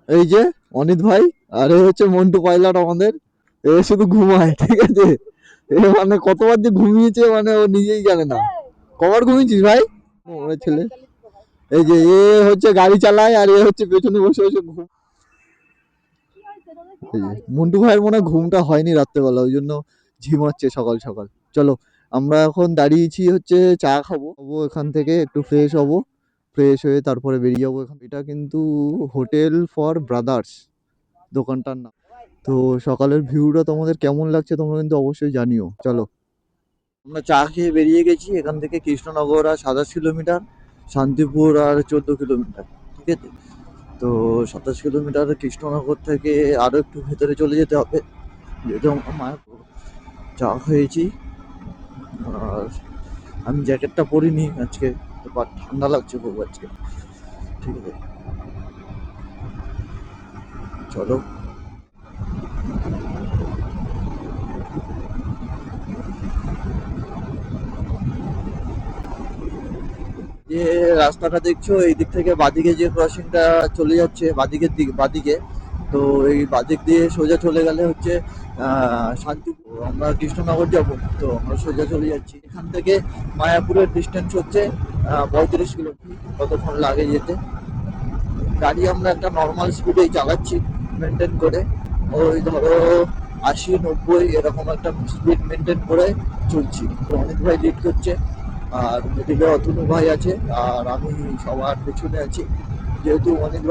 এই যে অনিত ভাই, আর এ হচ্ছে মন্টু পাইলট আমাদের। এ শুধু ঘুমায়, ঠিক আছে। এ মানে কতবার যে ঘুমিয়েছে মানে ও নিজেই জানে না। কবার ঘুমিয়েছিস ভাই? ওরে ছেলে, এই যে এ হচ্ছে গাড়ি চালায় আর এ হচ্ছে পেছনে বসে বসে ঘুম। এই যে মন্টু ভাইয়ের মনে হয় ঘুমটা হয়নি রাত্রেবেলা, ওই জন্য ঝিমাচ্ছে সকাল সকাল। চলো, আমরা এখন দাঁড়িয়েছি হচ্ছে চা খাবো খাবো এখান থেকে একটু ফ্রেশ হব। ফ্রেশ হয়ে তারপরে বেরিয়ে যাবো এখান। এটা কিন্তু হোটেল ফর ব্রাদার্স দোকানটার নাম। তো সকালের ভিউটা তোমাদের কেমন লাগছে তোমরা কিন্তু অবশ্যই জানিও। চলো, আমরা চা খেয়ে বেরিয়ে গেছি এখান থেকে। কৃষ্ণনগর আর 27 কিলোমিটার, শান্তিপুর আর 14 কিলোমিটার, ঠিক আছে। তো 27 কিলোমিটার কৃষ্ণনগর থেকে আরো একটু ভেতরে চলে যেতে হবে, যেহেতু আমরা মায়াপুর। চা খেয়েছি, আর আমি জ্যাকেটটা পরিনি আজকে, তো বাট ঠান্ডা লাগছে খুব আজকে, ঠিক আছে। চলো, যে রাস্তাটা দেখছো এই দিক থেকে বাদিকে যে ক্রসিংটা চলে যাচ্ছে বাদিকের দিক বাদিকে, তো এই বাদিক দিয়ে সোজা চলে গেলে হচ্ছে শান্তিপুর। আমরা কৃষ্ণনগর যাব, তো আমরা সোজা চলে যাচ্ছি এখান থেকে। মায়াপুরের ডিস্টেন্স হচ্ছে 35 কিলোমিটার। কতক্ষণ লাগে যেতে। গাড়ি আমরা একটা নর্মাল স্পিডেই চালাচ্ছি, মেনটেন করে। ওই ধরো 80-90 এরকম একটা স্পিড মেনটেন করে চলছি। তো অনেক ভাই লিড করছে, আর মিডিলে অতনু ভাই আছে, আর আমি সবার পেছনে আছি। যেহেতু অনেক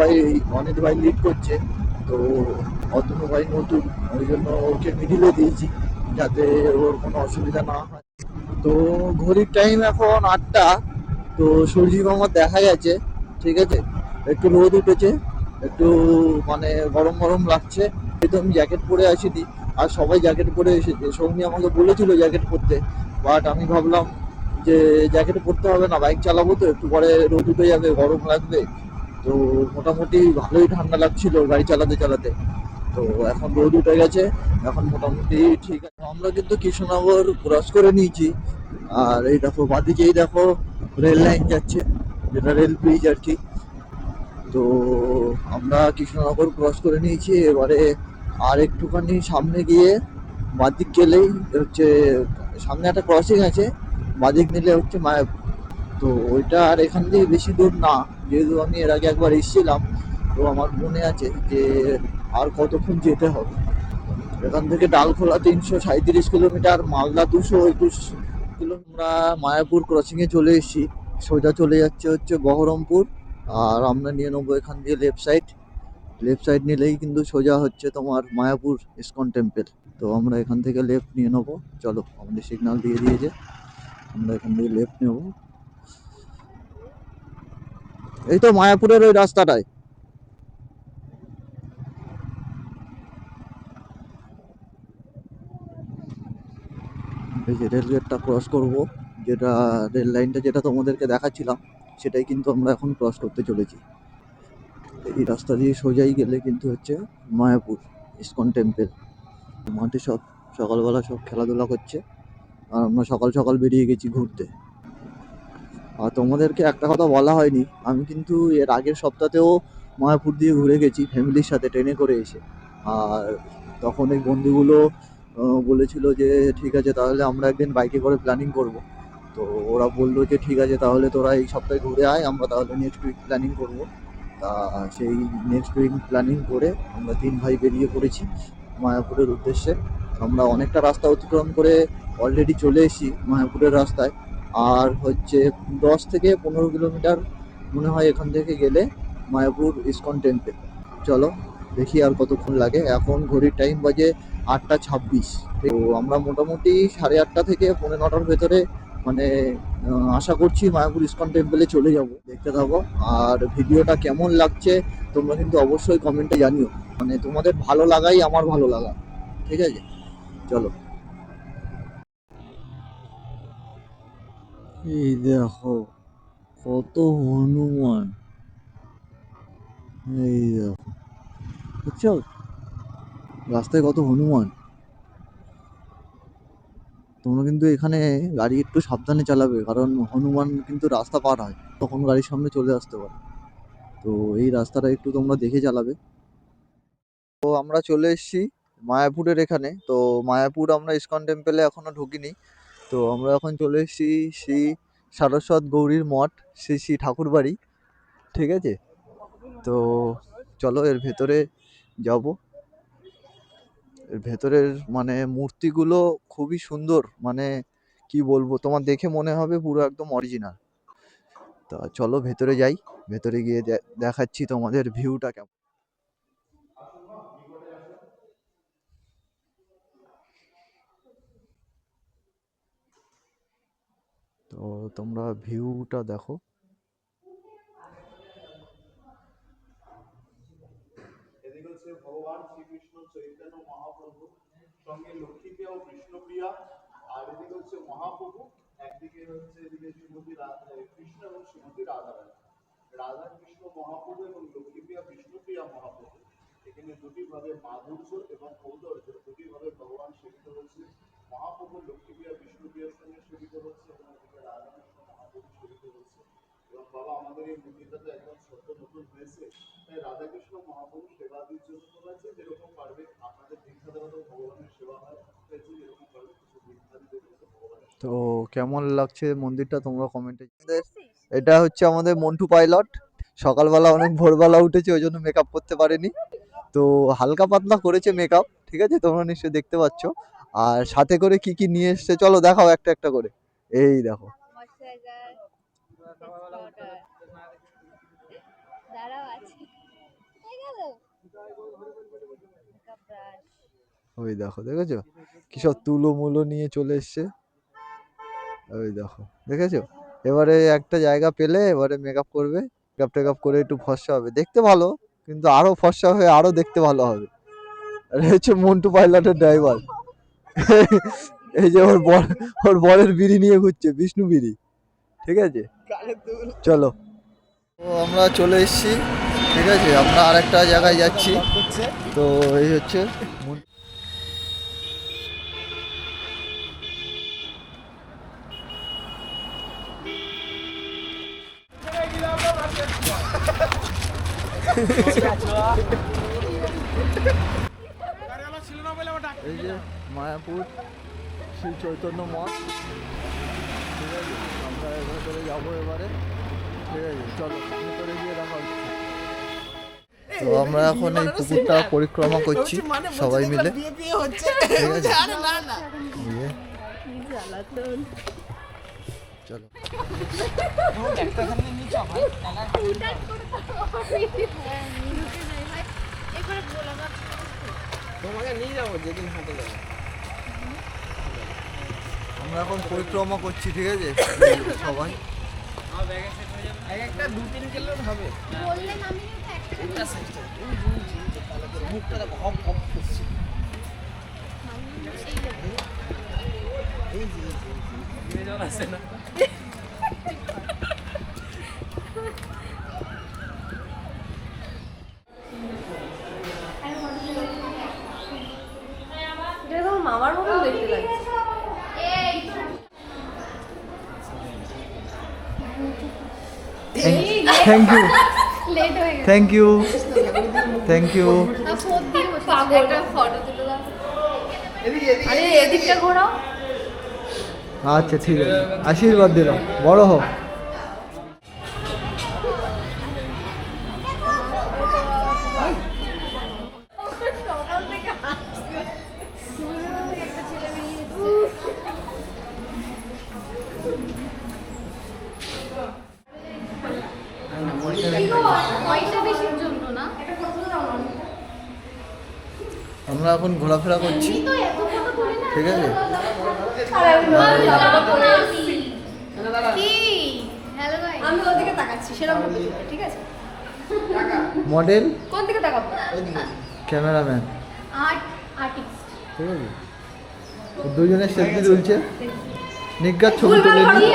ভাই লিড করছে, তো অতনু ভাই নতুন, ওই জন্য ওকে মিডিলে দিয়েছি, যাতে ওর কোনো অসুবিধা না হয়। তো ঘড়ির টাইম এখন 8টা। তো সূর্যি মামা দেখা গেছে, ঠিক আছে। একটু রোদ উঠেছে, একটু মানে গরম গরম লাগছে, যেহেতু আমি জ্যাকেট পরে আসিনি। আর সবাই জ্যাকেট পরে এসেছে, সৌমি আমাকে বলেছিল জ্যাকেট পরতে, বাট আমি ভাবলাম যে জ্যাকেট পরতে হবে না, বাইক চালাবো তো, একটু পরে রোদ উঠে যাবে, গরম লাগবে। তো মোটামুটি ভালোই ঠান্ডা লাগছিল গাড়ি চালাতে চালাতে। তো এখন রোদ উঠে গেছে, এখন মোটামুটি ঠিক আছে। আমরা কিন্তু কৃষ্ণনগর ক্রস করে নিয়েছি। আর এই দেখো বাদিকেই দেখো রেল লাইন যাচ্ছে, যেটা রেল ব্রিজ আর কি। তো আমরা কৃষ্ণনগর ক্রস করে নিয়েছি এবারে। আর একটুখানি সামনে গিয়ে বাদিক গেলেই হচ্ছে, সামনে একটা ক্রসিং আছে, বাদিক নিলে হচ্ছে মায়াপুর। তো ওইটা আর এখান থেকে বেশি দূর না, যেহেতু আমি এর আগে একবার এসেছিলাম। তো আমার মনে আছে যে আর কতক্ষণ যেতে হবে। এখান থেকে ডালখোলা 337 কিলোমিটার, মালদা 221 কিলো। আমরা মায়াপুর ক্রসিংয়ে চলে এসেছি, সোজা চলে যাচ্ছে হচ্ছে বহরমপুর। আর আমরা নিয়ে নেবো এখান দিয়ে লেফট সাইড। লেফট সাইড নিলেই কিন্তু সোজা হচ্ছে তোমার মায়াপুর ইসকন টেম্পল। তো আমরা এখান থেকে লেফট নিয়ে নেবো। চলো, আমাদের সিগন্যাল দিয়ে দিয়েছে, আমরা এখান থেকে লেফট নেবো। এই তো মায়াপুরের ওই রাস্তাটায়। এই যে রেল গেটটা ক্রস করব, যেটা রেল লাইনটা যেটা তোমাদেরকে দেখাচ্ছিলাম, সেটাই কিন্তু আমরা এখন ক্রস করতে চলেছি। এই রাস্তা দিয়ে সোজাই গেলে কিন্তু হচ্ছে মায়াপুর ইসকন টেম্পল। মাঠে সব সকালবেলা সব খেলাধুলা করছে, আর আমরা সকাল সকাল বেরিয়ে গেছি ঘুরতে। আর তোমাদেরকে একটা কথা বলা হয়নি, আমি কিন্তু এর আগের সপ্তাহতেও মায়াপুর দিয়ে ঘুরে গেছি ফ্যামিলির সাথে ট্রেনে করে এসে। আর তখন এই বন্ধুগুলো বলেছিল যে ঠিক আছে তাহলে আমরা একদিন বাইকে করে প্ল্যানিং করব। তো ওরা বললো যে ঠিক আছে তাহলে তোরা এই সপ্তাহে ঘুরে আয়, আমরা তাহলে নেক্সট উইক প্ল্যানিং করব। তা সেই নেক্সট উইক প্ল্যানিং করে আমরা 3 ভাই বেরিয়ে পড়েছি মায়াপুরের উদ্দেশ্যে। আমরা অনেকটা রাস্তা অতিক্রম করে অলরেডি চলে এসেছি মায়াপুরের রাস্তায়। আর হচ্ছে 10 থেকে 15 কিলোমিটার মনে হয় এখান থেকে গেলে মায়াপুর ইসকন টেম্পল। চলো দেখি আর কতক্ষণ লাগে। এখন ঘড়ির টাইম বাজে 8টা 26। তো আমরা মোটামুটি 8:30 থেকে 9:45 ভেতরে মানে আশা করছি মায়াপুর ইসকন টেম্পলে চলে যাব। দেখতে থাকো, আর ভিডিওটা কেমন লাগছে তোমরা কিন্তু অবশ্যই কমেন্টে জানিও। মানে তোমাদের ভালো লাগাই আমার ভালো লাগা, ঠিক আছে। চলো, এই দেখো কত হনুমান, এই দেখো, বুঝছো রাস্তায় কত হনুমান। তোমরা কিন্তু এখানে গাড়ি একটু সাবধানে চালাবে, কারণ হনুমান কিন্তু রাস্তা পার হয়, তখন গাড়ির সামনে চলে আসতে পারে। তো এই রাস্তাটা একটু তোমরা দেখে চালাবে। তো আমরা চলে এসেছি মায়াপুরের এখানে। তো মায়াপুর আমরা ইসকন টেম্পলে এখনো ঢুকিনি। তো আমরা এখন চলে এসেছি শ্রী সারস্বত গৌরীর মঠ, শ্রী শ্রী ঠাকুর বাড়ি। ঠিক আছে, তো চলো এর ভেতরে যাব। এর ভেতরের মানে মূর্তিগুলো খুবই সুন্দর, মানে কি বলবো, তোমার দেখে মনে হবে পুরো একদম অরিজিনাল। তা চলো ভেতরে যাই, ভেতরে গিয়ে দেখাচ্ছি তোমাদের ভিউটা কেমন। তো তোমরা ভিউটা দেখো। এদিকে হচ্ছে ভগবান শ্রীকৃষ্ণ চৈতন্য মহাপ্রভু, সঙ্গে লক্ষ্মীপ্রিয়া ও কৃষ্ণপ্রিয়া। আর এদিকে হচ্ছে মহাপ্রভু, একদিকে হচ্ছে এদিকে শ্রীমতী কৃষ্ণ এবং শ্রীমতী রাধারানী। রাধা কৃষ্ণ মহাপ্রভু এবং লক্ষ্মীপ্রিয়া বিষ্ণুপ্রিয়া মহাপ্রভু, এখানে দুটি ভাবে মাধুর্য এবং সৌন্দর্য দুটি ভাবে ভগবান সেবিত হচ্ছে। মহাপ্রভু লক্ষ্মীপ্রিয়া বিষ্ণুপ্রিয়ার সঙ্গে সেবিত হচ্ছে এবং এদিকে রাধা কৃষ্ণ মহাপ্রভু সেবিত হচ্ছে। এবং বাবা আমাদের এই মন্দিরটা তো একদম সদ্য নতুন হয়েছে, তাই রাধাকৃষ্ণ মহাপ্রভু সেবাদির জন্য বলেছে যেরকম পারবে আপনাদের দীক্ষা দেওয়া তো ভগবানের সেবা হয়, তাই যেরকম পারবে কিছু দীক্ষা দিতে গেলে ভগবানের। তো কেমন লাগছে মন্দিরটা তোমরা কমেন্টে। এটা হচ্ছে আমাদের মন্টু পাইলট। সকালবেলা অনেক ভোরবেলা উঠেছে, ওই জন্য মেকআপ করতে পারেনি। তো হালকা পাতলা করেছে মেকআপ, ঠিক আছে, তোমরা নিশ্চয়ই দেখতে পাচ্ছ। আর সাথে করে কি কি নিয়ে এসছে চলো দেখাও একটা একটা করে। এই দেখো, ওই দেখো, দেখেছো কি সব তুলো মুলো নিয়ে চলে এসছে। ওই দেখো, দেখেছো। এবারে একটা জায়গা পেলে এবারে মেকআপ করবে, মেকআপ টেকআপ করে একটু ফর্সা হবে, দেখতে ভালো, কিন্তু আরো ফর্সা হয়ে আরো দেখতে ভালো হবে। আর এই হচ্ছে মন্টু পাইলটের ড্রাইভার। এই যে ওর বরের বিড়ি নিয়ে ঘুরছে, বিষ্ণু বিড়ি। ঠিক আছে, চলো। তো আমরা চলে এসেছি, ঠিক আছে, আমরা আরেকটা জায়গায় যাচ্ছি। তো এই হচ্ছে এই যে মায়াপুর শ্রী চৈতন্য মঠ। ঠিক আছে, আমরা ভেতরে যাবো এবারে। ঠিক আছে, চলো ভেতরে গিয়ে দেখা হচ্ছে। তো আমরা এখন এই পুকুরটা পরিক্রমা করছি সবাই মিলে। ঠিক আছে, চলো। আমরা এখন পরিক্রমা করছি, ঠিক আছে, সবাই। একটা 2-3 কিলো হবে। বললেন আমি একটা মুখটা দেখো হপ হপ করছে। এই যে জন আছে না। এরকম মামার মতো দেখতে লাগছে। Thank you, thank you, thank you. আরে এদিকটা ঘোরাও। আচ্ছা ঠিক আছে, আশীর্বাদ দিলাম, বড় হোক। আমরা এখন ঘোরাফেরা করছি, ঠিক আছে। আমি ওদিকে তাকাচ্ছি সেরকম, ঠিক আছে। মডেল কোন দিকে তাকাবো? ক্যামেরাম্যান, আর্টিস্ট, ঠিক আছে। দুজনের সেলফি তুলছে, নিজ্ঞাত ছবি তুলে নি।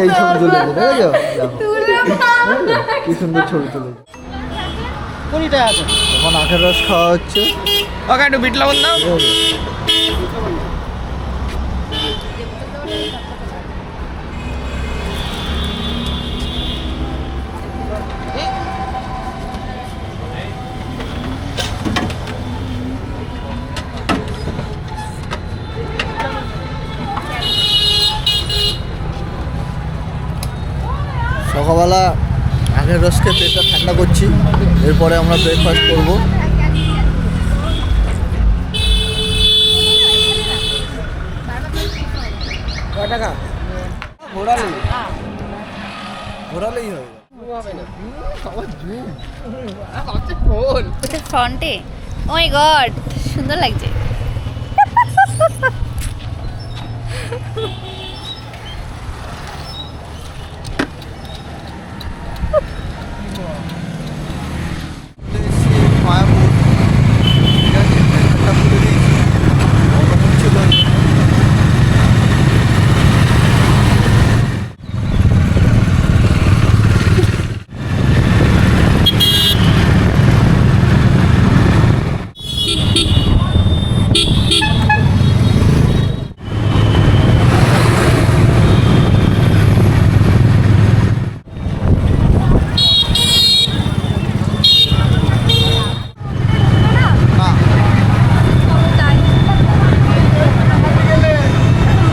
এই ছবি তুলেছে, দেখেছো, কি সুন্দর ছবি তুলেছে। কোনটায় আছে? এখন আখের রস খাওয়া হচ্ছে। ওকে একটু বিট লবণ দাও। সকালবেলা আখের রস খেয়ে পেটটা ঠান্ডা করছি, এরপরে আমরা ব্রেকফাস্ট করবো। কয় টাকা? ঘোরালেই ঘোরালেই হবে। ফ্রন্টে ও মাই গড সুন্দর লাগছে। মায়াপুর, ঠিক আছে, একটা খুলে দিয়েছি। কতক্ষণ ছিল? না,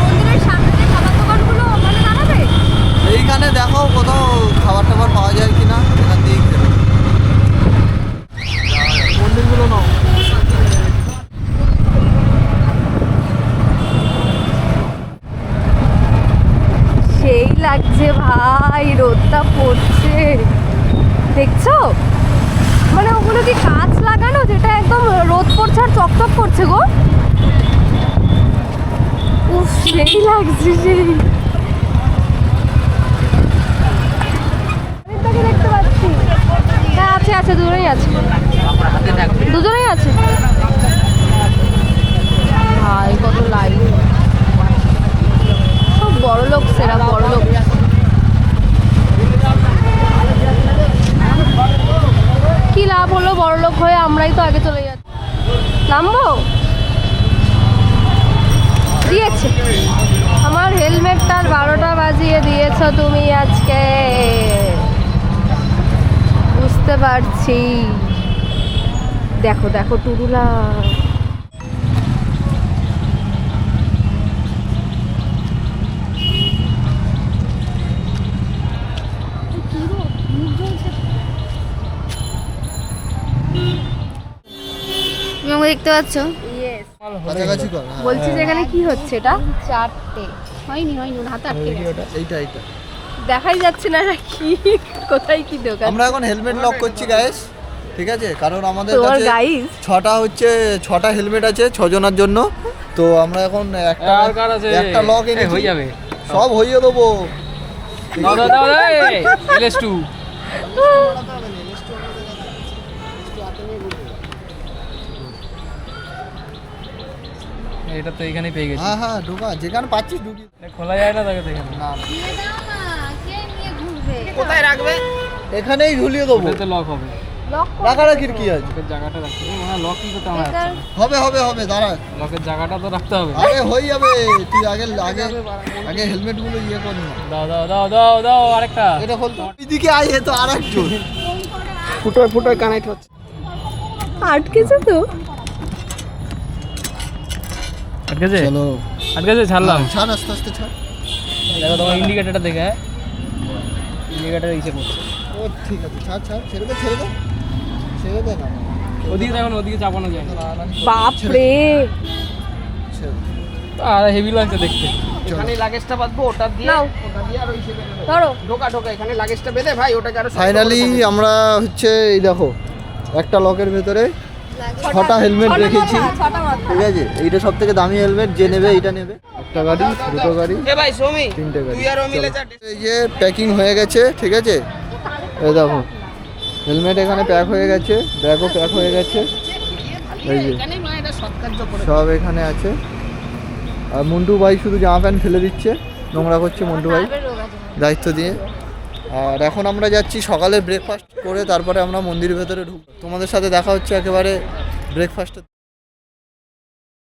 মন্দিরের সামনে যে খাবার দোকানগুলো ওখানে দাঁড়াবে। এইখানে দেখো কোথাও খাবার টাবার পাওয়া যায় কিনা, এখান দিয়েই খেলো। মন্দিরগুলো নাও। সেই লাগছে ভাই, রোদটা পড়ছে দেখছো, মানে ওগুলো কি কাঁচ লাগানো যেটা একদম রোদ পড়ছে আর চকচক করছে গো। উফ সেই লাগছে সেই। তাকে দেখতে পাচ্ছি, হ্যাঁ আছে আছে, দুজনেই আছে, দুজনেই আছে। ভাই কত লাইন, সব বড় লোক, সেরা বড় লোক। কি লাভ হলো বড় লোক হয়ে, আমরাই তো আগে চলে যাচ্ছি। নামবো দিয়েছে আমার হেলমেটটার 12টা বাজিয়ে দিয়েছ তুমি আজকে, বুঝতে পারছি। দেখো দেখো টুরুলা, তুমি আমাকে দেখতে পাচ্ছ? কাছাকাছি কর। হ্যাঁ। বলছি যে এখানে কি হচ্ছে এটা? চারটে হয়নি হয়নি, ওর হাতে আটকে গেছে। এইটা এইটা দেখাই যাচ্ছে না না কি কোথায় কি দোকান। আমরা এখন হেলমেট লক করছি গাইস, ঠিক আছে, কারণ আমাদের তোমার কাছে গাইস 6টা হেলমেট আছে 6 জনের জন্য। তো আমরা এখন একটা লক এনে হয়ে যাবে। সব হইয়ে দেবো। দাও দাও দাও LS2 এটা তো এখানেই পেয়ে গেছি। হ্যাঁ হ্যাঁ ঢোকা, যেখানে পাচ্ছিস ঢুকি। খোলা যায় না তাকে দেখেন না দিয়ে দাও না, কে নিয়ে ঘুরবে? কোথায় রাখবে? এখানেই ঝুলিয়ে দেবো। ওটা তো লক হবে। লক রাখারাখির কি আছে? লকের জায়গাটা রাখতে হবে। মানে লক কি করতে আমার হবে হবে হবে, দাঁড়া। লকের জায়গাটা তো রাখতে হবে। আরে হয়ে যাবে, তুই আগে আগে আগে হেলমেট গুলো ইয়ে কর না। দাও দাও দাও দাও দাও আরেকটা। এটা খোল তো। এদিকে আয়, এ তো আরেকজন। ফুটোয় ফুটোয় কানেক্ট হচ্ছে। আটকেছে তো। আটকেছে? চলো আটকেছে, ছাড়লাম। ছাড়, আস্তে আস্তে ছাড়। দেখো তোমার ইন্ডিকেটরটা দেখে, হ্যাঁ ইন্ডিকেটর ইসে করছে। ও ঠিক আছে, ছাড় ছাড়, ছেড়ে দে ছেড়ে দে ছেড়ে দে না। ওদিকে দেখো না, ওদিকে চাপানো যায় না। বাপ রে, ছেড়ে দে। আর হেভি লাগছে দেখতে। এখানে লাগেজটা বাঁধবো, ওটা দিয়ে নাও ওটা দিয়ে আর ওই হিসেবে ধরো। ঢোকা ঢোকা এখানে লাগেজটা বেঁধে ভাই ওটাকে আরো ফাইনালি আমরা হচ্ছে এই দেখো একটা লকের ভেতরে 6টা হেলমেট রেখেছি, ঠিক আছে। এইটা সব থেকে দামি হেলমেট, যে নেবে এইটা নেবে। একটা গাড়ি, দুটো গাড়ি, এ ভাই সৌমি 3টে গাড়ি। তুই আর ও মিলে যা এই যে প্যাকিং হয়ে গেছে, ঠিক আছে। এই দেখো হেলমেট এখানে প্যাক হয়ে গেছে, ব্যাগও প্যাক হয়ে গেছে, এই যে এখানে মানে এটা সৎকার্য করে সব এখানে আছে। আর মন্টু ভাই শুধু জামা প্যান্ট ফেলে দিচ্ছে, নোংরা করছে মন্টু ভাই দায়িত্ব দিয়ে। আর এখন আমরা যাচ্ছি সকালে ব্রেকফাস্ট করে, তারপরে আমরা মন্দিরের ভেতরে ঢুকবো। তোমাদের সাথে দেখা হচ্ছে একেবারে ব্রেকফাস্টের।